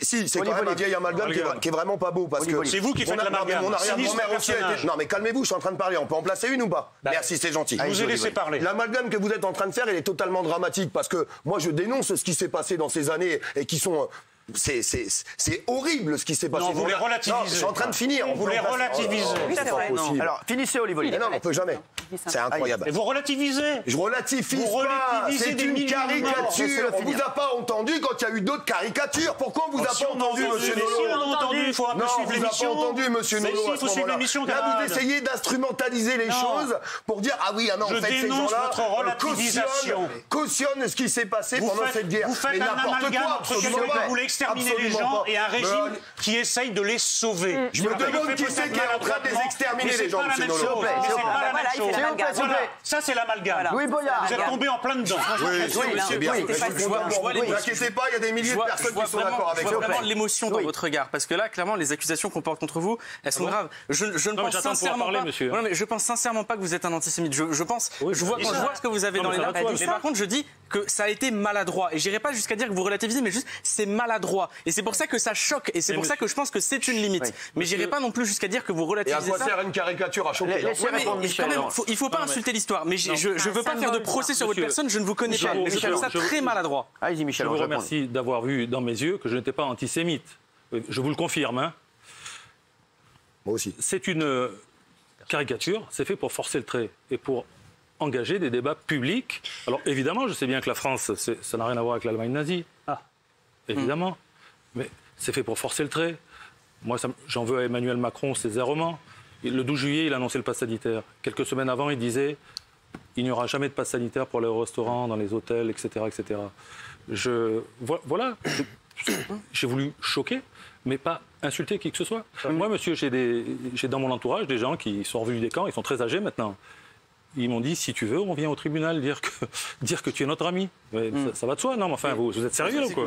Si, c'est quand même un vieil amalgame qui est vraiment pas beau. Parce que c'est vous qui faites l'amalgame. Mon arrière-grand-mère aussi a été... Non, mais calmez-vous, je suis en train de parler. On peut en placer une ou pas? Merci, c'est gentil. Je vous ai laissé parler. L'amalgame que vous êtes en train de faire, il est totalement dramatique. Parce que moi, je dénonce ce qui s'est passé dans ces années et qui sont... C'est horrible ce qui s'est passé. Non, vous les relativisez. Non, je suis en train de finir. Vous les relativisez. Oui, c'est vrai. Alors, finissez, Olivier. Non, on peut jamais. C'est incroyable. Et vous relativisez. Je relativise pas. C'est une caricature. On vous a pas entendu quand il y a eu d'autres caricatures. Pourquoi on vous a pas entendu, monsieur Nolot? Si, on a entendu. Il faut un peu suivre l'émission. Non, vous a pas entendu, monsieur Nolot, à ce moment-là. Là, vous essayez d'instrumentaliser les choses pour dire ah oui, ah non, en fait, ces gens-là cautionnent ce qui s'est passé pendant cette guerre. Vous faites un amalgame entre quelqu'un qui voulait exterminer les gens et un régime qui essaye de les sauver. Je me demande qui c'est qui est en train de les exterminer, les gens, monsieur Nolot. C'est pas la même chose. Voilà, ça c'est l'amalgame. Louis Boyard. Vous êtes tombé en plein dedans. Oui, c'est bien. Ne vous inquiétez pas, il y a des milliers de personnes qui sont d'accord avec vous. Je vois vraiment l'émotion dans votre regard, parce que là, clairement, les accusations qu'on porte contre vous, elles sont graves. Je ne pense sincèrement pas. Non, mais je pense sincèrement pas que vous êtes un antisémite. Je pense. Quand je vois ce que vous avez dans les mains. Mais par contre, je dis que ça a été maladroit. Et j'irai pas jusqu'à dire que vous relativisez, mais juste c'est maladroit. Et c'est pour ça que ça choque. Et c'est pour ça que je pense que c'est une limite. Mais j'irai pas non plus jusqu'à dire que vous relativisez. Et à quoi sert une caricature à choquer? Il faut pas insulter l'histoire. Mais je veux pas faire de procès sur votre personne. Je ne vous connais pas. Mais je trouve ça très maladroit. Allez-y, Michel. Je vous remercie d'avoir vu dans mes yeux que je n'étais pas antisémite. Je vous le confirme. Hein. Moi aussi. C'est une caricature. C'est fait pour forcer le trait et pour engager des débats publics. Alors évidemment, je sais bien que la France, ça n'a rien à voir avec l'Allemagne nazie. Évidemment. Mais c'est fait pour forcer le trait. Moi, j'en veux à Emmanuel Macron ses errements. Le 12 juillet, il a annoncé le pass sanitaire. Quelques semaines avant, il disait il n'y aura jamais de pass sanitaire pour les restaurants, dans les hôtels, etc. etc. Voilà. J'ai voulu choquer, mais pas insulter qui que ce soit. Moi, monsieur, j'ai dans mon entourage des gens qui sont revenus des camps, ils sont très âgés maintenant. Ils m'ont dit, si tu veux, on vient au tribunal dire que tu es notre ami. Ça va de soi, non? Mais enfin, vous êtes sérieux, là, ou quoi?